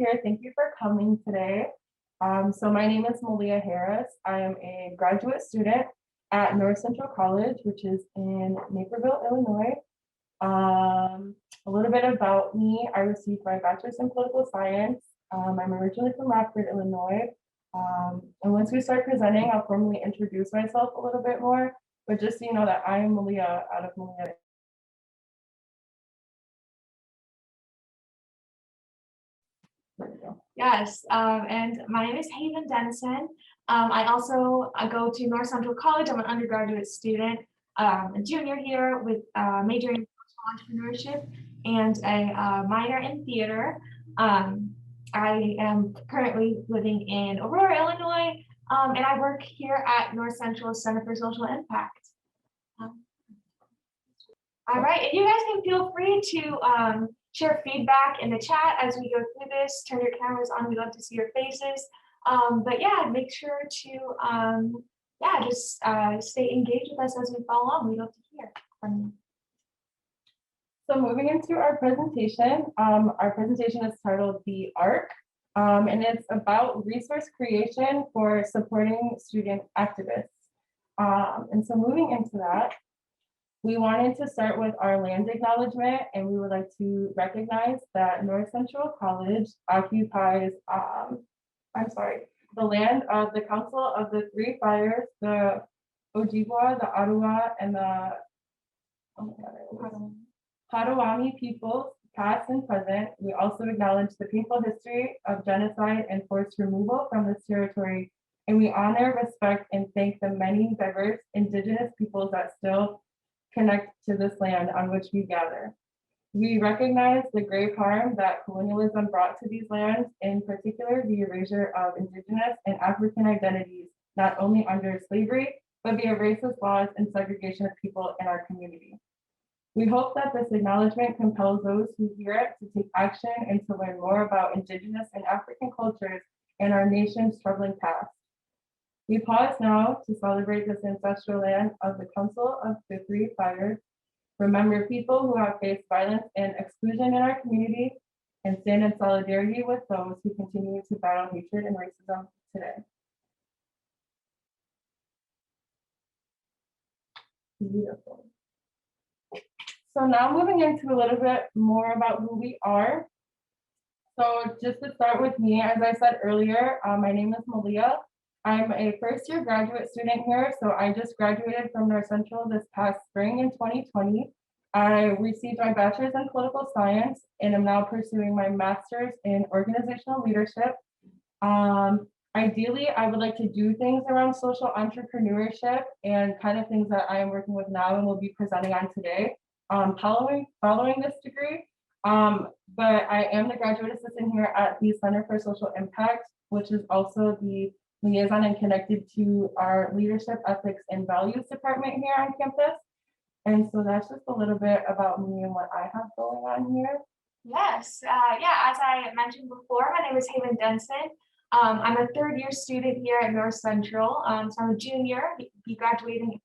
here. Thank you for coming today. So my name is Malia Harris. I am a graduate student at North Central College, which is in Naperville, Illinois. A little bit about me. I received my bachelor's in political science. I'm originally from Rockford, Illinois. And once we start presenting, I'll formally introduce myself a little bit more. But just so you know that I am Malia out of Malia. Yes, and my name is Haven Denson. I also go to North Central College. I'm an undergraduate student, a junior here with majoring in social entrepreneurship and a minor in theater. I am currently living in Aurora, Illinois, and I work here at North Central Center for Social Impact. All right, and you guys can feel free to share feedback in the chat as we go through this. Turn your cameras on. We'd love to see your faces. But yeah, make sure to just stay engaged with us as we follow on. We'd love to hear from you. So moving into our presentation is titled The ARC, and it's about resource creation for supporting student activists. And so moving into that, we wanted to start with our land acknowledgement, and we would like to recognize that North Central College occupies, the land of the Council of the Three Fires, the Ojibwa, the Ottawa, and the Potawatomi peoples, past and present. We also acknowledge the painful history of genocide and forced removal from this territory, and we honor, respect, and thank the many diverse Indigenous peoples that still connect to this land on which we gather. We recognize the grave harm that colonialism brought to these lands, in particular the erasure of Indigenous and African identities, not only under slavery, but via racist laws and segregation of people in our community. We hope that this acknowledgement compels those who hear it to take action and to learn more about Indigenous and African cultures and our nation's troubling past. We pause now to celebrate this ancestral land of the Council of the Three Fires, remember people who have faced violence and exclusion in our community, and stand in solidarity with those who continue to battle hatred and racism today. Beautiful. So now moving into a little bit more about who we are. So just to start with me, as I said earlier, my name is Malia. I'm a first-year graduate student here, so I just graduated from North Central this past spring in 2020. I received my bachelor's in political science and am now pursuing my master's in organizational leadership. Ideally, I would like to do things around social entrepreneurship and kind of things that I am working with now and will be presenting on today, following this degree. But I am the graduate assistant here at the Center for Social Impact, which is also the liaison and connected to our leadership, ethics, and values department here on campus. And so that's just a little bit about me and what I have going on here. Yes, as I mentioned before, my name is Haven Denson. I'm a third-year student here at North Central. So I'm a junior, be graduating in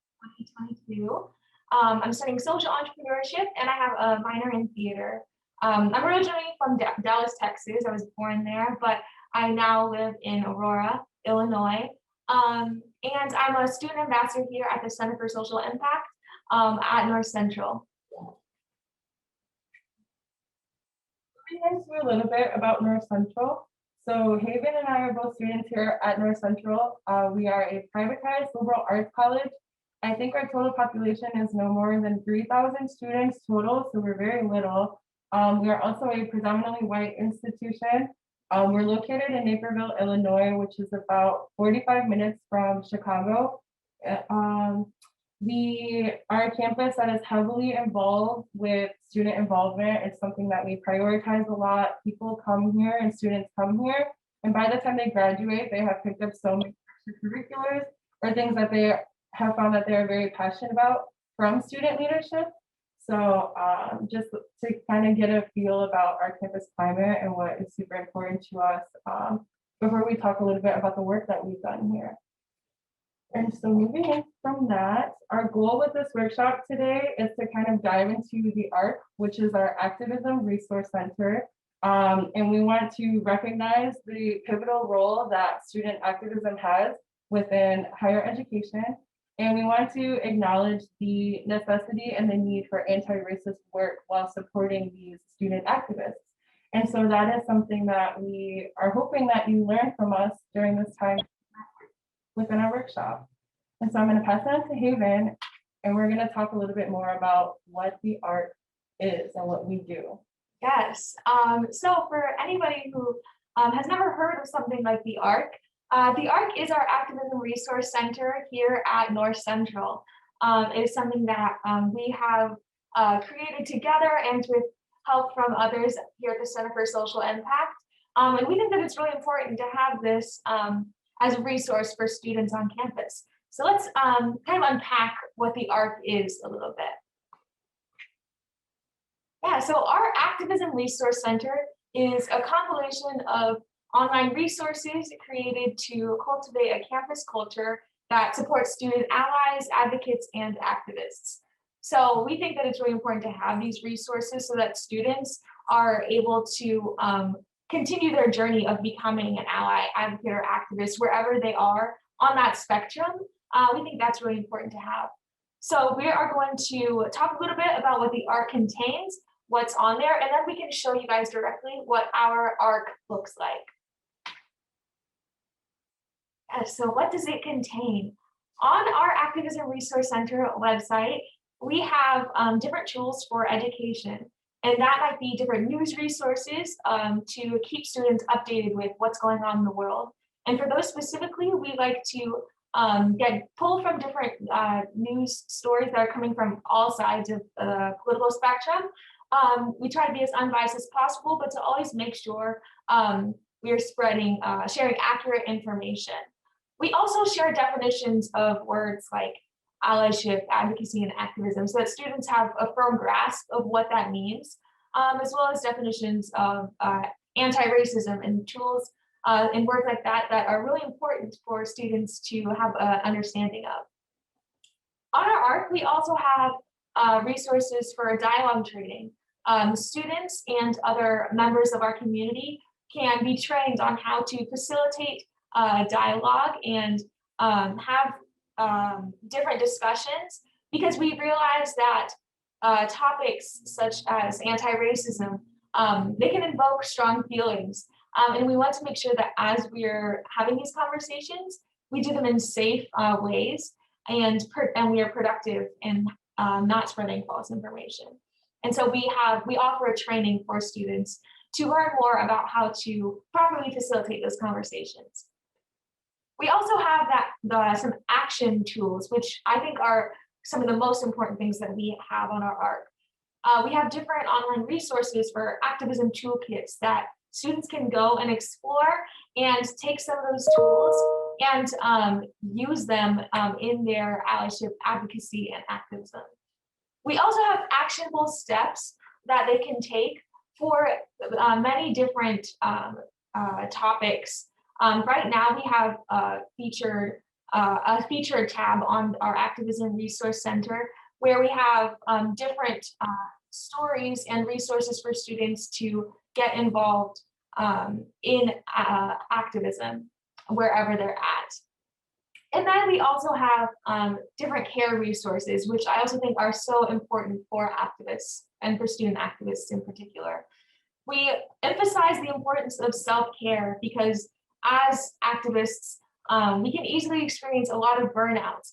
2022. I'm studying social entrepreneurship, and I have a minor in theater. I'm originally from Dallas, Texas. I was born there, but I now live in Aurora, Illinois. And I'm a student ambassador here at the Center for Social Impact at North Central. Into a little bit about North Central. So Haven and I are both students here at North Central. We are a privatized liberal arts college. I think our total population is no more than 3,000 students total, so we're very little. We are also a predominantly white institution. We're located in Naperville, Illinois, which is about 45 minutes from Chicago. Our campus that is heavily involved with student involvement is something that we prioritize a lot. People come here and students come here, and by the time they graduate, they have picked up so many extracurriculars or things that they have found that they're very passionate about from student leadership. So just to kind of get a feel about our campus climate and what is super important to us before we talk a little bit about the work that we've done here. And so moving in from that, our goal with this workshop today is to kind of dive into the ARC, which is our Activism Resource Center. And we want to recognize the pivotal role that student activism has within higher education. And we want to acknowledge the necessity and the need for anti-racist work while supporting these student activists. And so that is something that we are hoping that you learn from us during this time within our workshop. And so I'm going to pass it on to Haven, and we're going to talk a little bit more about what the ARC is and what we do. Yes. So for anybody who has never heard of something like the ARC is our Activism Resource Center here at North Central. It is something that we have created together and with help from others here at the Center for Social Impact. And we think that it's really important to have this as a resource for students on campus. So let's kind of unpack what the ARC is a little bit. Yeah, so our Activism Resource Center is a compilation of online resources created to cultivate a campus culture that supports student allies, advocates, and activists. So we think that it's really important to have these resources so that students are able to continue their journey of becoming an ally, advocate, or activist wherever they are on that spectrum. We think that's really important to have. So we are going to talk a little bit about what the ARC contains, what's on there, and then we can show you guys directly what our ARC looks like. So what does it contain? On our Activism Resource Center website, we have different tools for education, and that might be different news resources to keep students updated with what's going on in the world. And for those specifically, we like to pull from different news stories that are coming from all sides of the political spectrum. We try to be as unbiased as possible, but to always make sure we are sharing accurate information. We also share definitions of words like allyship, advocacy, and activism so that students have a firm grasp of what that means, as well as definitions of anti-racism and tools and words like that that are really important for students to have an understanding of. On our ARC, we also have resources for dialogue training. Students and other members of our community can be trained on how to facilitate dialogue and have different discussions, because we realize that topics such as anti-racism, they can invoke strong feelings. And we want to make sure that as we're having these conversations, we do them in safe ways and we are productive and not spreading false information. And so we offer a training for students to learn more about how to properly facilitate those conversations. We also have some action tools, which I think are some of the most important things that we have on our ARC. We have different online resources for activism toolkits that students can go and explore and take some of those tools and use them in their allyship, advocacy, and activism. We also have actionable steps that they can take for many different topics. Right now, we have a featured tab on our Activism Resource Center where we have different stories and resources for students to get involved in activism wherever they're at. And then we also have different care resources, which I also think are so important for activists and for student activists in particular. We emphasize the importance of self-care because as activists, we can easily experience a lot of burnout.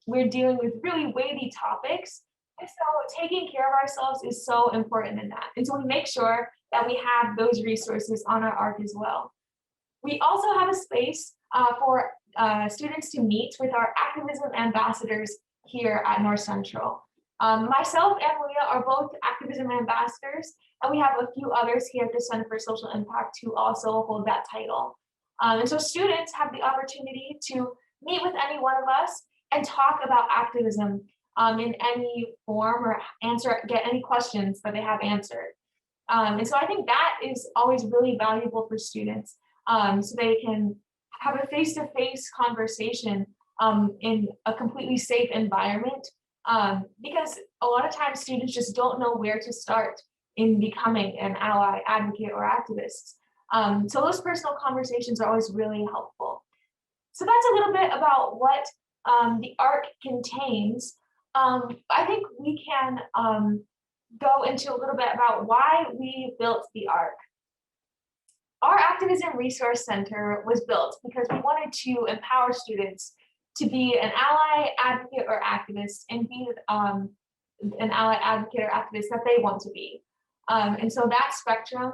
We're dealing with really weighty topics, and so taking care of ourselves is so important in that. And so we make sure that we have those resources on our ARC as well. We also have a space for students to meet with our activism ambassadors here at North Central. Myself and Leah are both activism ambassadors, and we have a few others here at the Center for Social Impact who also hold that title. And so students have the opportunity to meet with any one of us and talk about activism in any form or get any questions that they have answered. And so I think that is always really valuable for students, so they can have a face-to-face conversation in a completely safe environment, because a lot of times students just don't know where to start. in becoming an ally, advocate, or activist. So those personal conversations are always really helpful. So that's a little bit about what the ARC contains. I think we can go into a little bit about why we built the ARC. Our Activism Resource Center was built because we wanted to empower students to be an ally, advocate, or activist, and be an ally, advocate, or activist that they want to be. And so that spectrum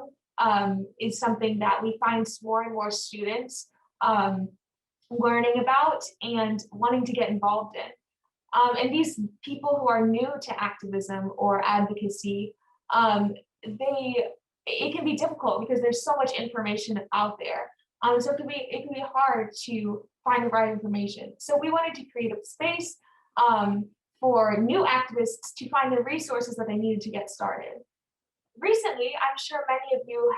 is something that we find more and more students learning about and wanting to get involved in. And these people who are new to activism or advocacy, it can be difficult because there's so much information out there. So it can be hard to find the right information. So we wanted to create a space for new activists to find the resources that they needed to get started. Recently, I'm sure many of you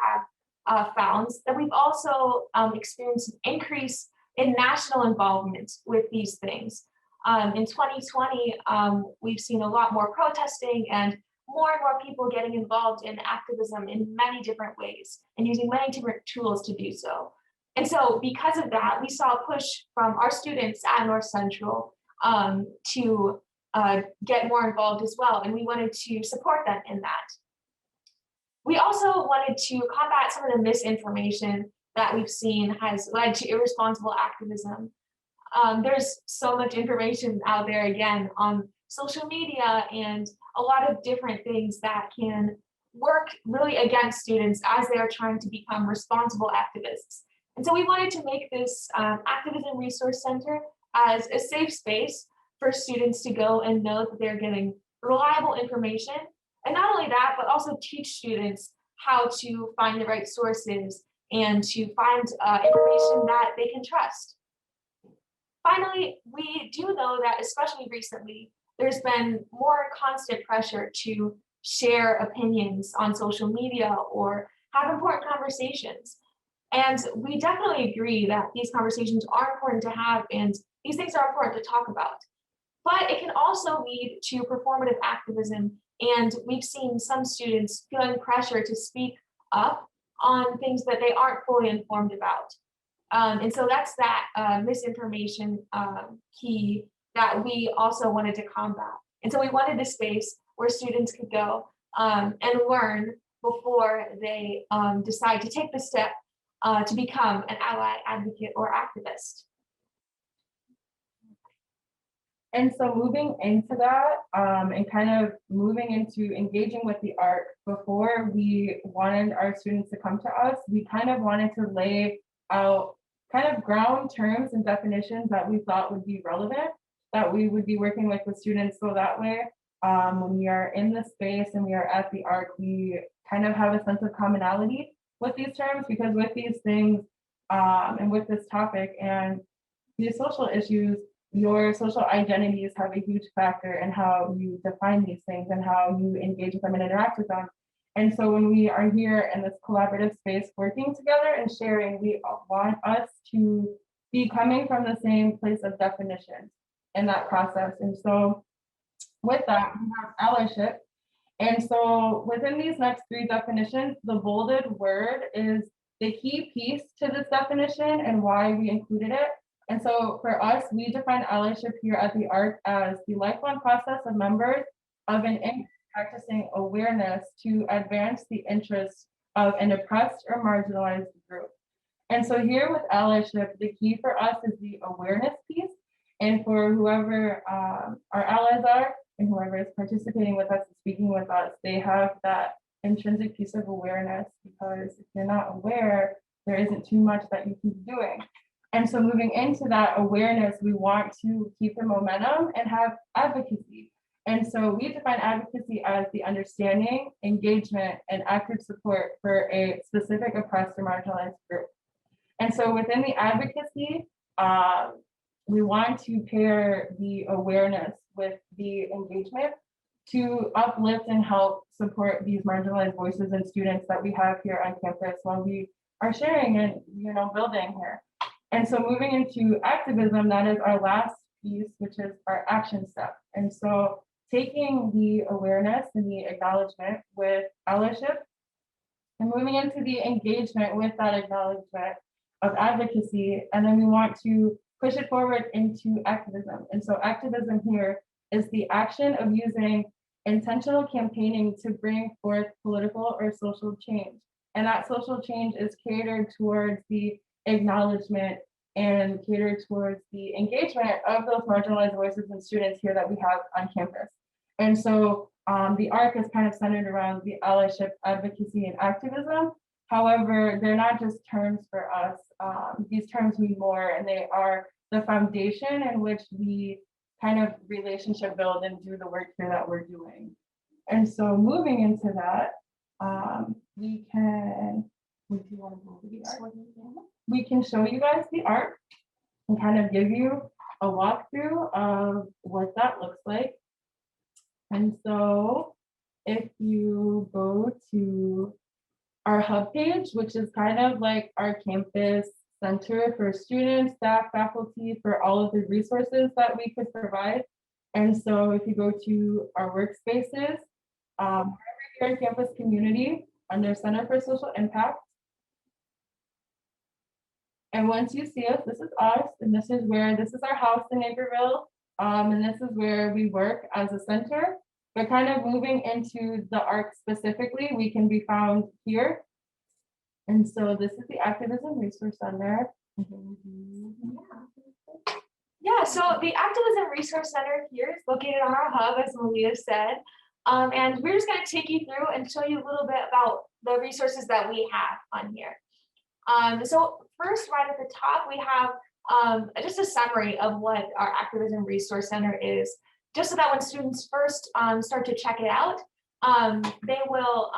have found that we've also experienced an increase in national involvement with these things. In 2020, we've seen a lot more protesting and more people getting involved in activism in many different ways and using many different tools to do so. And so because of that, we saw a push from our students at North Central to get more involved as well. And we wanted to support them in that. We also wanted to combat some of the misinformation that we've seen has led to irresponsible activism. There's so much information out there, again, on social media and a lot of different things that can work really against students as they are trying to become responsible activists. And so we wanted to make this Activism Resource Center as a safe space for students to go and know that they're getting reliable information. And not only that, but also teach students how to find the right sources and to find information that they can trust. Finally, we do know that, especially recently, there's been more constant pressure to share opinions on social media or have important conversations. And we definitely agree that these conversations are important to have and these things are important to talk about. But it can also lead to performative activism. And we've seen some students feeling pressure to speak up on things that they aren't fully informed about. And so that's that misinformation key that we also wanted to combat. And so we wanted a space where students could go and learn before they decide to take the step to become an ally, advocate, or activist. And so moving into that and kind of moving into engaging with the ARC, before we wanted our students to come to us, we kind of wanted to lay out kind of ground terms and definitions that we thought would be relevant, that we would be working with the students. So that way, when we are in the space and we are at the ARC, we kind of have a sense of commonality with these terms, because with these things and with this topic and these social issues, your social identities have a huge factor in how you define these things and how you engage with them and interact with them. And so when we are here in this collaborative space working together and sharing, we want us to be coming from the same place of definition in that process. And so with that, we have allyship. And so within these next three definitions, the bolded word is the key piece to this definition and why we included it. And so for us, we define allyship here at the ARC as the lifelong process of members of an practicing awareness to advance the interests of an oppressed or marginalized group. And so here with allyship, the key for us is the awareness piece. And for whoever our allies are and whoever is participating with us and speaking with us, they have that intrinsic piece of awareness, because if you're not aware, there isn't too much that you can be doing. And so moving into that awareness, we want to keep the momentum and have advocacy. And so we define advocacy as the understanding, engagement, and active support for a specific oppressed or marginalized group. And so within the advocacy, we want to pair the awareness with the engagement to uplift and help support these marginalized voices and students that we have here on campus while we are sharing and building here. And so moving into activism, that is our last piece, which is our action step. And so taking the awareness and the acknowledgement with allyship and moving into the engagement with that acknowledgement of advocacy. And then we want to push it forward into activism. And so activism here is the action of using intentional campaigning to bring forth political or social change. And that social change is catered towards the acknowledgement and catered towards the engagement of those marginalized voices and students here that we have on campus. And so the ARC is kind of centered around the allyship, advocacy, and activism. However, they're not just terms for us. These terms mean more, and they are the foundation in which we kind of relationship build and do the work here that we're doing. And so moving into that, we can, if you want to go over the ARC, we can show you guys the ARC and kind of give you a walkthrough of what that looks like. And so if you go to our hub page, which is kind of like our campus center for students, staff, faculty, for all of the resources that we could provide. And so if you go to our workspaces, here in campus community under Center for Social Impact. And once you see us, this is us, and this is our house in Naperville. And this is where we work as a center. But kind of moving into the ARC specifically, we can be found here. And so this is the Activism Resource Center. Yeah, so the Activism Resource Center here is located on our hub, as Malia said. And we're just going to take you through and show you a little bit about the resources that we have on here. So first, right at the top, we have just a summary of what our Activism Resource Center is, just so that when students first start to check it out, they will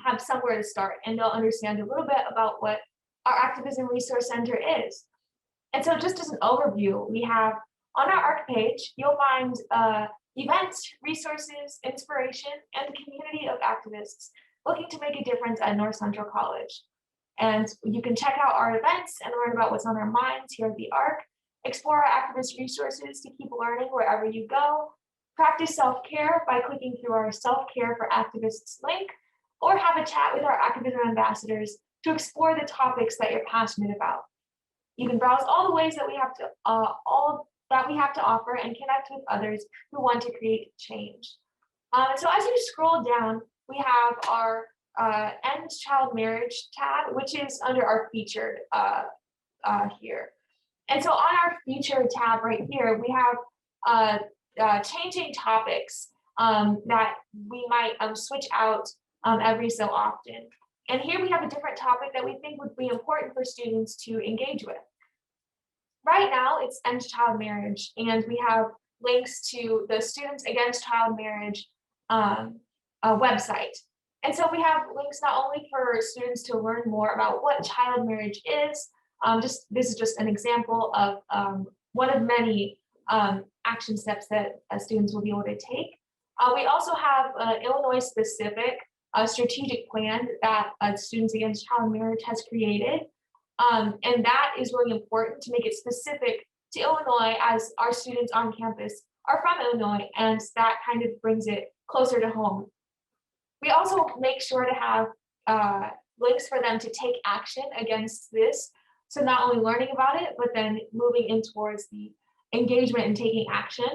have somewhere to start and they'll understand a little bit about what our Activism Resource Center is. And so just as an overview, we have on our ARC page, you'll find events, resources, inspiration, and a community of activists looking to make a difference at North Central College. And you can check out our events and learn about what's on our minds here at the ARC, explore our activist resources to keep learning wherever you go, practice self-care by clicking through our Self-Care for Activists link, or have a chat with our activism ambassadors to explore the topics that you're passionate about. You can browse all the ways that we have to offer and connect with others who want to create change. So as you scroll down, we have our End Child Marriage tab, which is under our featured here. And so on our featured tab right here, we have changing topics that we might switch out every so often. And here we have a different topic that we think would be important for students to engage with. Right now, it's End Child Marriage, and we have links to the Students Against Child Marriage website. And so we have links not only for students to learn more about what child marriage is, this is just an example of one of many action steps that students will be able to take. We also have an Illinois-specific strategic plan that Students Against Child Marriage has created. And that is really important to make it specific to Illinois, as our students on campus are from Illinois, and that kind of brings it closer to home. We also make sure to have links for them to take action against this. So not only learning about it, but then moving in towards the engagement and taking action.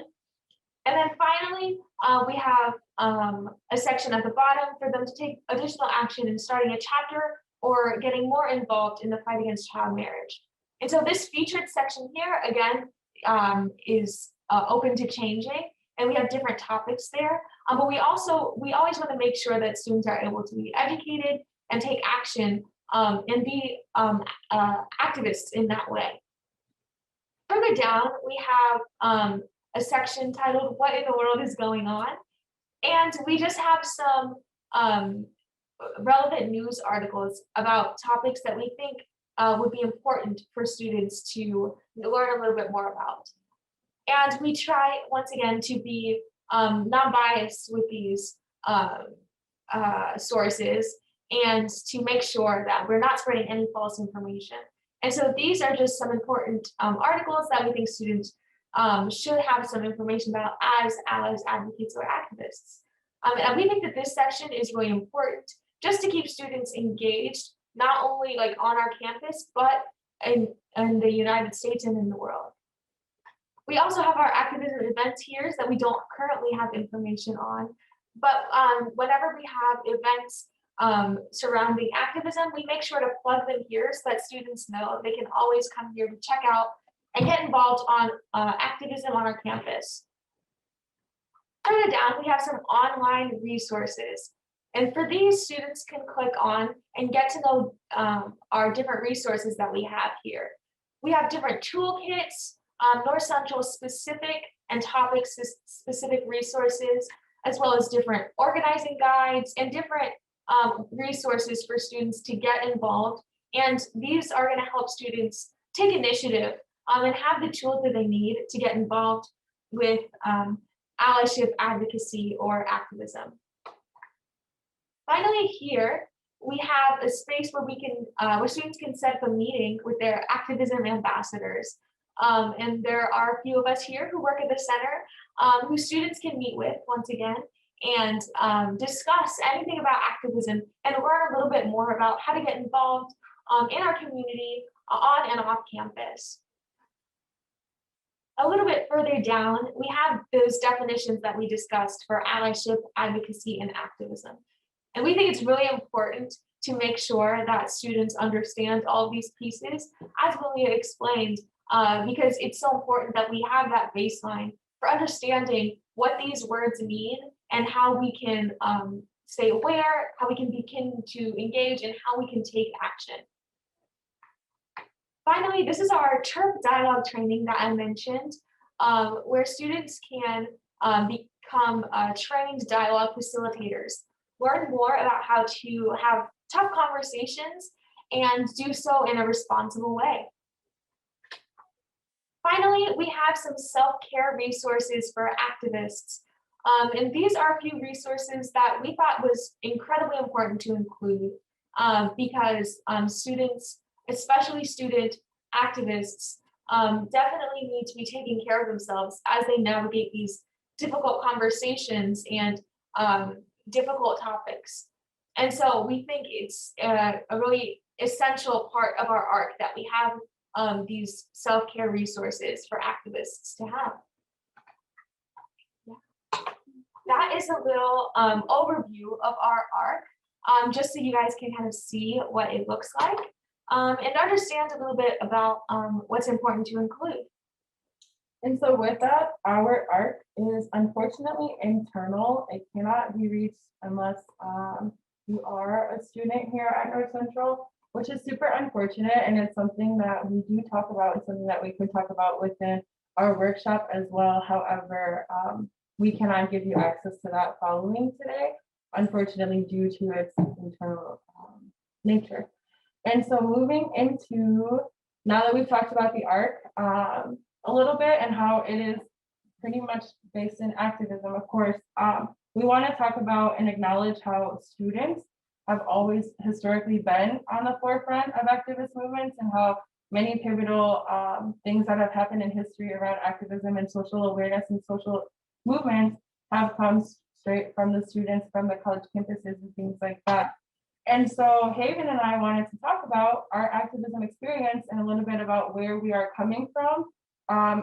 And then finally, we have a section at the bottom for them to take additional action in starting a chapter or getting more involved in the fight against child marriage. And so this featured section here, again, is open to changing, and we have different topics there. But we always want to make sure that students are able to be educated and take action and be activists in that way. Further down, we have a section titled "What in the World is Going On?" And we just have some relevant news articles about topics that we think would be important for students to learn a little bit more about. And we try, once again, to be non-biased with these sources and to make sure that we're not spreading any false information. And so these are just some important articles that we think students should have some information about as allies, advocates, or activists. And we think that this section is really important just to keep students engaged, not only like on our campus, but in the United States and in the world. We also have our activism events here that we don't currently have information on, but whenever we have events surrounding activism, we make sure to plug them here so that students know they can always come here to check out and get involved on activism on our campus. Further down, we have some online resources. And for these, students can click on and get to know our different resources that we have here. We have different toolkits, North Central specific and topic specific resources, as well as different organizing guides and different resources for students to get involved. And these are going to help students take initiative and have the tools that they need to get involved with allyship, advocacy, or activism. Finally, here we have a space where where students can set up a meeting with their activism ambassadors. And there are a few of us here who work at the center who students can meet with once again and discuss anything about activism and learn a little bit more about how to get involved in our community on and off campus. A little bit further down, we have those definitions that we discussed for allyship, advocacy, and activism. And we think it's really important to make sure that students understand all of these pieces, as Malia explained, because it's so important that we have that baseline for understanding what these words mean and how we can stay aware, how we can begin to engage, and how we can take action. Finally, this is our TERP dialogue training that I mentioned, where students can become trained dialogue facilitators, learn more about how to have tough conversations and do so in a responsible way. Finally, we have some self-care resources for activists. And these are a few resources that we thought was incredibly important to include because students, especially student activists, definitely need to be taking care of themselves as they navigate these difficult conversations and difficult topics. And so we think it's a really essential part of our ARC that we have these self-care resources for activists to have. Yeah. That is a little overview of our ARC, just so you guys can kind of see what it looks like and understand a little bit about what's important to include. And so with that, our ARC is unfortunately internal. It cannot be reached unless you are a student here at North Central, which is super unfortunate. And it's something that we do talk about and something that we could talk about within our workshop as well. However, we cannot give you access to that following today, unfortunately, due to its internal nature. And so moving into, now that we've talked about the ARC a little bit and how it is pretty much based in activism, of course, we want to talk about and acknowledge how students have always historically been on the forefront of activist movements and how many pivotal things that have happened in history around activism and social awareness and social movements have come straight from the students from the college campuses and things like that. And so Haven and I wanted to talk about our activism experience and a little bit about where we are coming from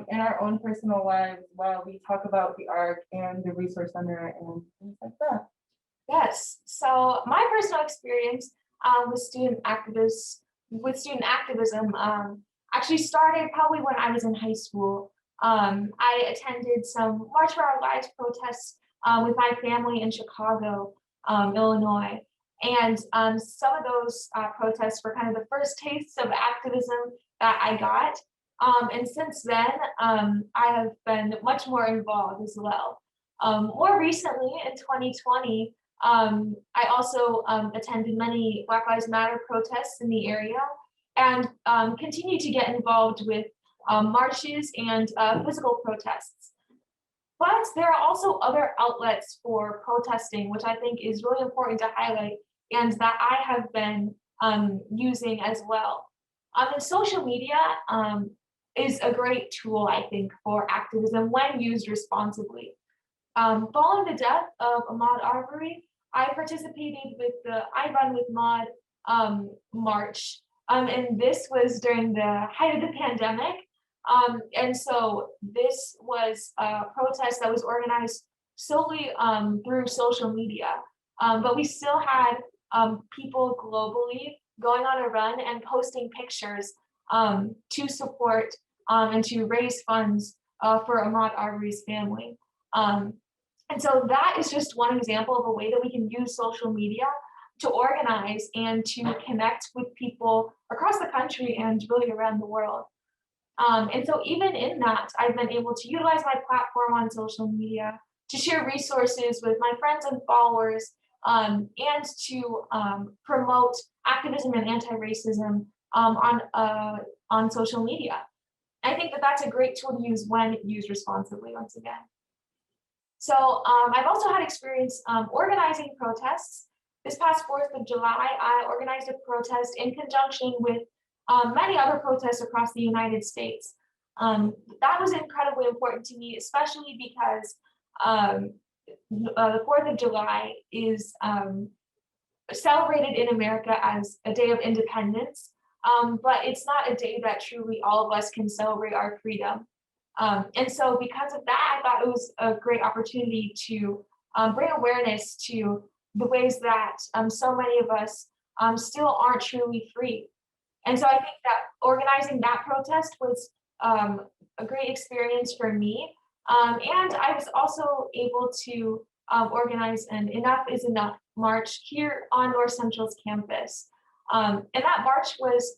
in our own personal lives while we talk about the ARC and the Resource Center and things like that. Yes, so my personal experience with student activism actually started probably when I was in high school. I attended some March for Our Lives protests with my family in Chicago, Illinois. And some of those protests were kind of the first tastes of activism that I got. And since then, I have been much more involved as well. More recently, in 2020, I also attended many Black Lives Matter protests in the area and continue to get involved with marches and physical protests. But there are also other outlets for protesting, which I think is really important to highlight and that I have been using as well. In social media, is a great tool, I think, for activism when used responsibly. Following the death of Ahmaud Arbery, I participated with the I Run with Maud march. And this was during the height of the pandemic. And so this was a protest that was organized solely through social media. But we still had people globally going on a run and posting pictures to support and to raise funds for Ahmaud Arbery's family. And so that is just one example of a way that we can use social media to organize and to connect with people across the country and really around the world. And so even in that, I've been able to utilize my platform on social media to share resources with my friends and followers, and to promote activism and anti-racism on social media. I think that that's a great tool to use when used responsibly, once again. So I've also had experience organizing protests. This past 4th of July, I organized a protest in conjunction with many other protests across the United States. That was incredibly important to me, especially because the 4th of July is celebrated in America as a day of independence, but it's not a day that truly all of us can celebrate our freedom. And so because of that, I thought it was a great opportunity to bring awareness to the ways that so many of us still aren't truly free. And so I think that organizing that protest was a great experience for me. And I was also able to organize an Enough is Enough march here on North Central's campus. And that march was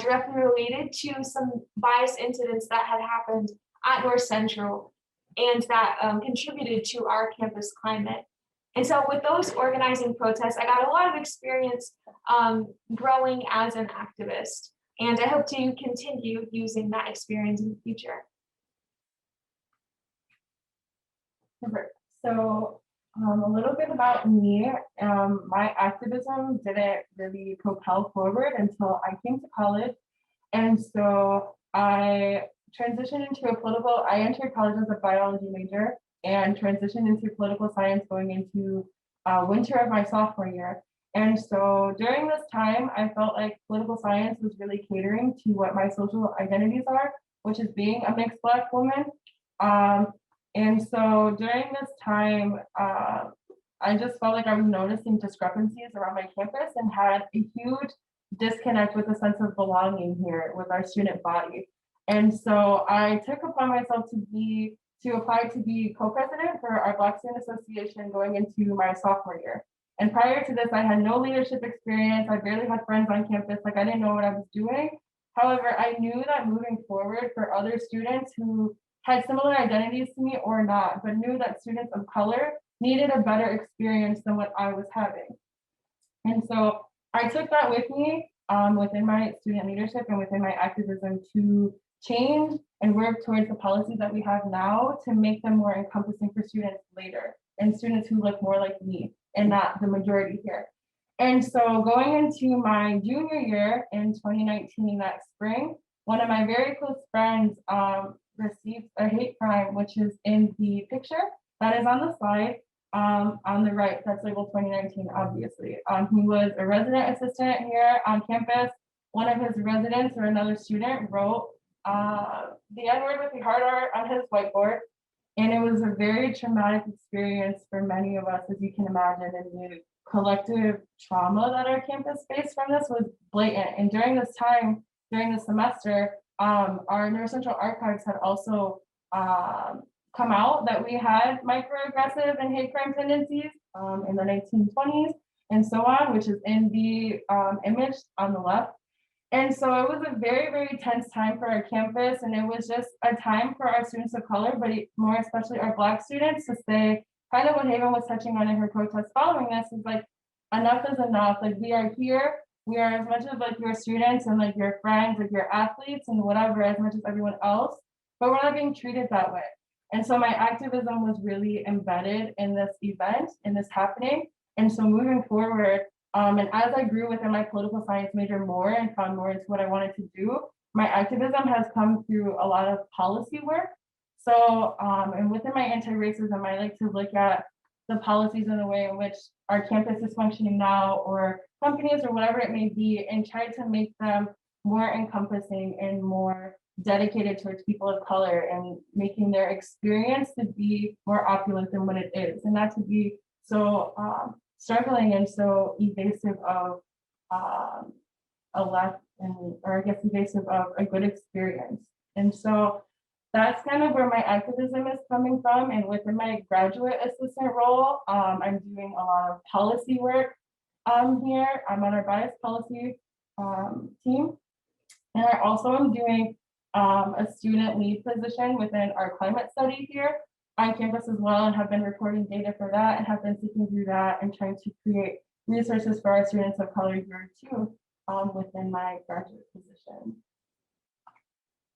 directly related to some bias incidents that had happened at North Central and that contributed to our campus climate. And so with those organizing protests, I got a lot of experience growing as an activist. And I hope to continue using that experience in the future. Perfect. So a little bit about me. My activism didn't really propel forward until I came to college. And so I transitioned into I entered college as a biology major and transitioned into political science going into winter of my sophomore year. And so during this time, I felt like political science was really catering to what my social identities are, which is being a mixed Black woman. And so during this time, I just felt like I was noticing discrepancies around my campus and had a huge disconnect with a sense of belonging here with our student body. And so I took upon myself to apply to be co-president for our Black Student Association going into my sophomore year. And prior to this, I had no leadership experience. I barely had friends on campus. Like, I didn't know what I was doing. However, I knew that moving forward for other students who had similar identities to me or not, but knew that students of color needed a better experience than what I was having. And so I took that with me within my student leadership and within my activism to change and work towards the policies that we have now to make them more encompassing for students later and students who look more like me and not the majority here. And so going into my junior year in 2019, that spring, one of my very close friends received a hate crime, which is in the picture that is on the slide on the right, that's labeled 2019, obviously. He was a resident assistant here on campus. One of his residents or another student wrote the N-word with the hard R on his whiteboard. And it was a very traumatic experience for many of us, as you can imagine, and the collective trauma that our campus faced from this was blatant. And during this time, during the semester, our North Central archives had also come out that we had microaggressive and hate crime tendencies in the 1920s and so on, which is in the image on the left. And so it was a very, very tense time for our campus. And it was just a time for our students of color, but more especially our Black students, to say kind of what Haven was touching on in her protest following this is like, enough is enough. Like, we are here. We are as much as like your students and like your friends, like your athletes and whatever, as much as everyone else, but we're not being treated that way. And so my activism was really embedded in this event, in this happening. And so moving forward, and as I grew within my political science major more and found more into what I wanted to do, my activism has come through a lot of policy work. So, and within my anti-racism, I like to look at the policies and the way in which our campus is functioning now, or companies or whatever it may be, and try to make them more encompassing and more dedicated towards people of color, and making their experience to be more opulent than what it is, and not to be so struggling and so evasive of a lack, or I guess evasive of a good experience. And so that's kind of where my activism is coming from. And within my graduate assistant role, I'm doing a lot of policy work here. I'm on our bias policy team. And I also am doing a student lead position within our climate study here on campus as well, and have been reporting data for that, and have been seeking through that and trying to create resources for our students of color here too, within my graduate position.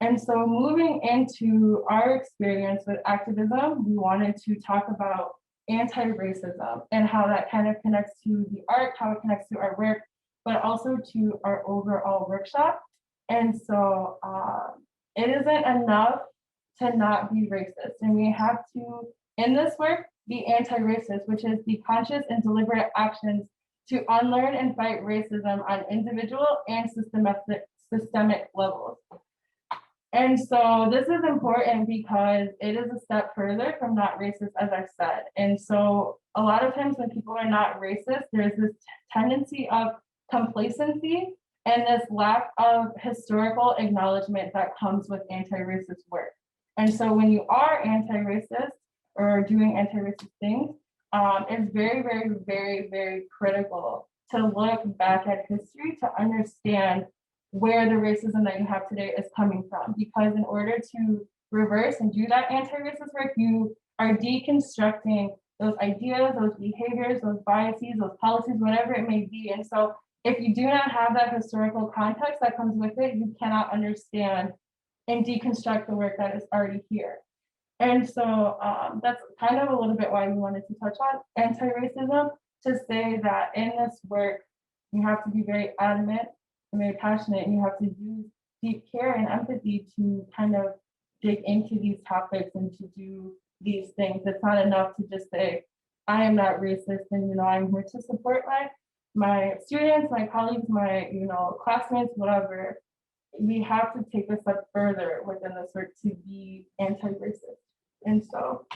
And so moving into our experience with activism, we wanted to talk about anti-racism and how that kind of connects to the art, how it connects to our work, but also to our overall workshop. And so it isn't enough to not be racist, and we have to, in this work, be anti-racist, which is the conscious and deliberate actions to unlearn and fight racism on individual and systemic levels. And so this is important because it is a step further from not racist, as I said. And so a lot of times when people are not racist, there's this tendency of complacency and this lack of historical acknowledgement that comes with anti-racist work. And so when you are anti-racist or doing anti-racist things, it's very, very, very, very critical to look back at history to understand where the racism that you have today is coming from. Because in order to reverse and do that anti-racist work, you are deconstructing those ideas, those behaviors, those biases, those policies, whatever it may be. And so if you do not have that historical context that comes with it, you cannot understand and deconstruct the work that is already here. And so that's kind of a little bit why we wanted to touch on anti-racism, to say that in this work, you have to be very adamant and very passionate, and you have to use deep care and empathy to kind of dig into these topics and to do these things. It's not enough to just say, I am not racist, and I'm here to support my students, my colleagues, my classmates, whatever. We have to take a step further within this work to be anti-racist. And so,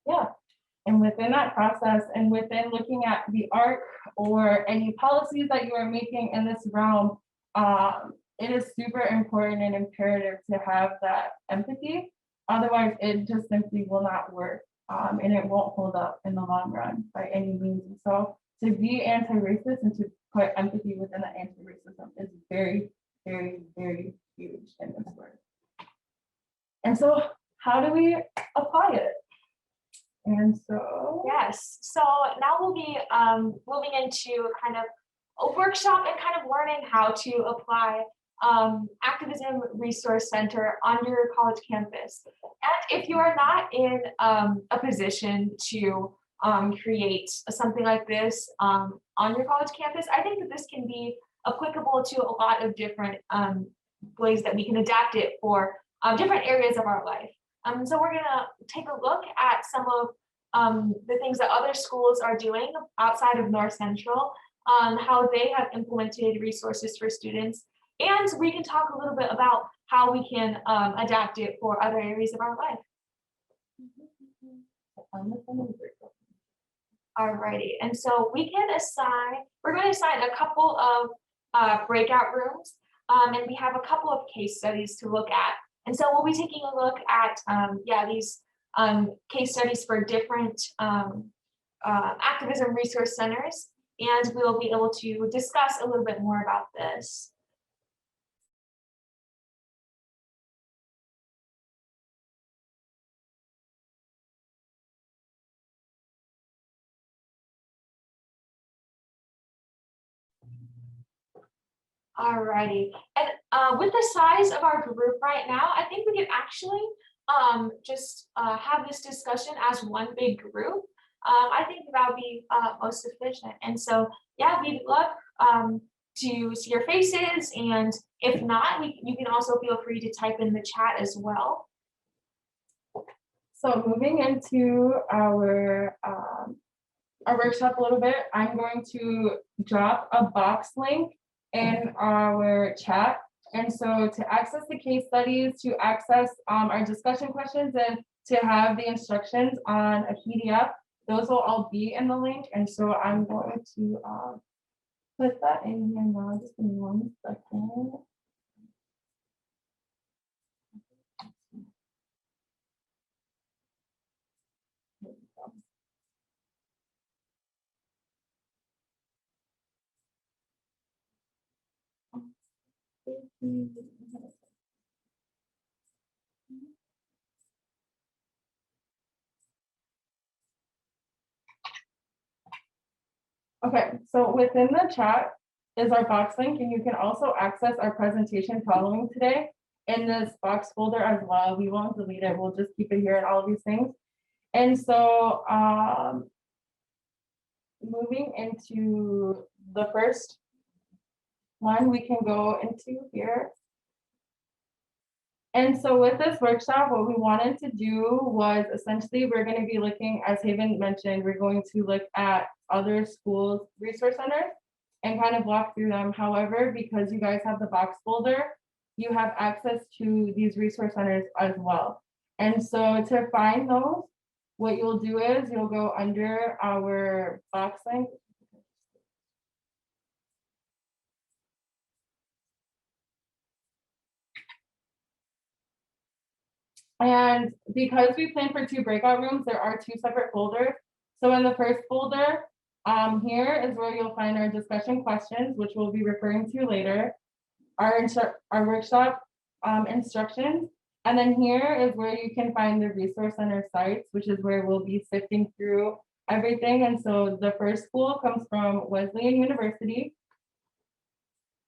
yeah. And within that process, and within looking at the art or any policies that you are making in this realm, it is super important and imperative to have that empathy. Otherwise, it just simply will not work, and it won't hold up in the long run by any means. And so to be anti-racist and to put empathy within the anti-racism is very, very, very huge in this work. And so how do we apply it? And so yes, so now we'll be moving into kind of a workshop and kind of learning how to apply Activism Resource Center on your college campus. And if you are not in a position to create something like this on your college campus, I think that this can be applicable to a lot of different ways that we can adapt it for different areas of our life. So we're gonna take a look at some of the things that other schools are doing outside of North Central, how they have implemented resources for students, and we can talk a little bit about how we can adapt it for other areas of our life. Alrighty, and so we're going to assign a couple of breakout rooms, and we have a couple of case studies to look at. And so we'll be taking a look at, these case studies for different activism resource centers, and we'll be able to discuss a little bit more about this. Alrighty, and with the size of our group right now, I think we can actually just have this discussion as one big group. I think that would be most efficient. And so, yeah, we'd love to see your faces and If not, you can also feel free to type in the chat as well. So moving into our workshop a little bit, I'm going to drop a box link in our chat. And so to access the case studies, to access our discussion questions, and to have the instructions on a PDF, those will all be in the link. And so I'm going to put that in here now. Just give me 1 second. Okay, so within the chat is our box link, and you can also access our presentation following today in this box folder as well. We won't delete it, we'll just keep it here and all of these things. And so moving into the first one, we can go into here. And so with this workshop, what we wanted to do was essentially, we're going to be looking, as Haven mentioned, we're going to look at other schools' resource centers and kind of walk through them. However, because you guys have the box folder, you have access to these resource centers as well. And so to find those, what you'll do is you'll go under our box link. And because we plan for 2 breakout rooms, there are 2 separate folders. So in the first folder, here is where you'll find our discussion questions, which we'll be referring to later, our workshop instructions. And then here is where you can find the resource center sites, which is where we'll be sifting through everything. And so the first school comes from Wesleyan University.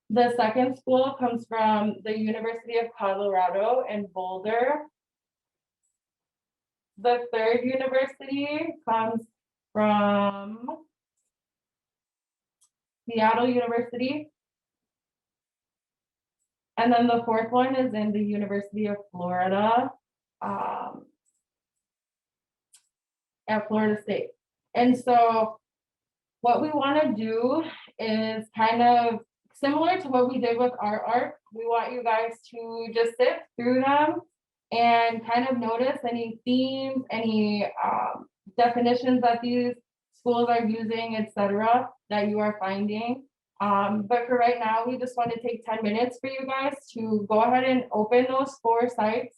The second school comes from the University of Colorado in Boulder. The third university comes from Seattle University. And then the fourth one is in the University of Florida, at Florida State. And so what we want to do is kind of similar to what we did with our ARC. We want you guys to just sift through them and kind of notice any themes, any definitions that these schools are using, etc., that you are finding. But for right now, we just want to take 10 minutes for you guys to go ahead and open those 4 sites,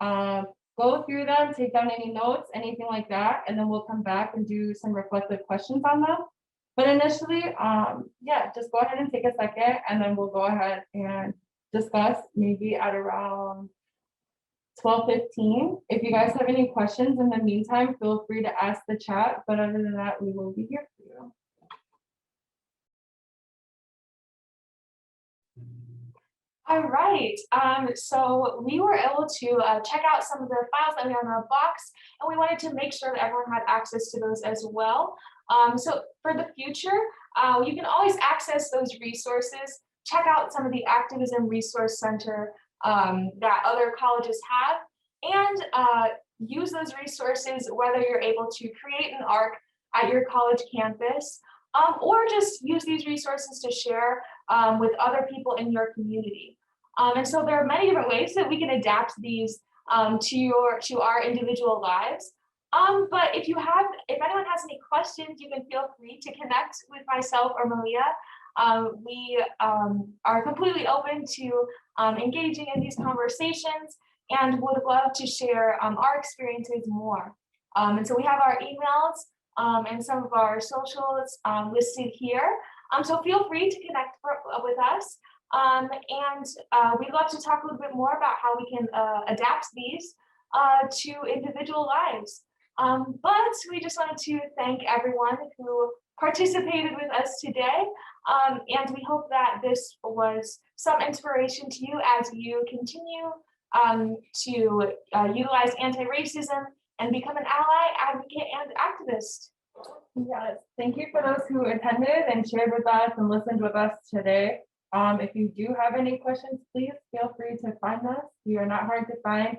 go through them, take down any notes, anything like that, and then we'll come back and do some reflective questions on them. But initially, yeah, just go ahead and take a second, and then we'll go ahead and discuss maybe at around 12:15. If you guys have any questions in the meantime, feel free to ask the chat. But other than that, we will be here for you. All right, so we were able to check out some of the files that we have in our box, and we wanted to make sure that everyone had access to those as well. So for the future, you can always access those resources, check out some of the Activism Resource Center that other colleges have, and use those resources whether you're able to create an ARC at your college campus, or just use these resources to share with other people in your community. And so there are many different ways that we can adapt these to our individual lives. But if anyone has any questions, you can feel free to connect with myself or Malia. We are completely open to engaging in these conversations and would love to share our experiences more. And so we have our emails and some of our socials listed here. So feel free to connect with us. And we'd love to talk a little bit more about how we can adapt these to individual lives. But we just wanted to thank everyone who participated with us today. And we hope that this was some inspiration to you as you continue to utilize anti-racism and become an ally, advocate, and activist. Yes, thank you for those who attended and shared with us and listened with us today. If you do have any questions, please feel free to find us. We are not hard to find.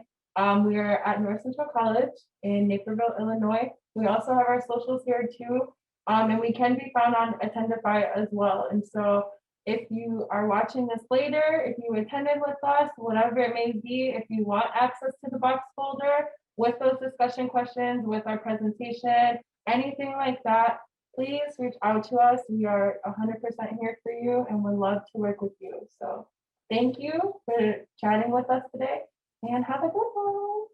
We are at North Central College in Naperville, Illinois. We also have our socials here too. And we can be found on Attendify as well. And so if you are watching this later, if you attended with us, whatever it may be, if you want access to the box folder with those discussion questions, with our presentation, anything like that, please reach out to us. We are 100% here for you and would love to work with you. So thank you for chatting with us today and have a good one.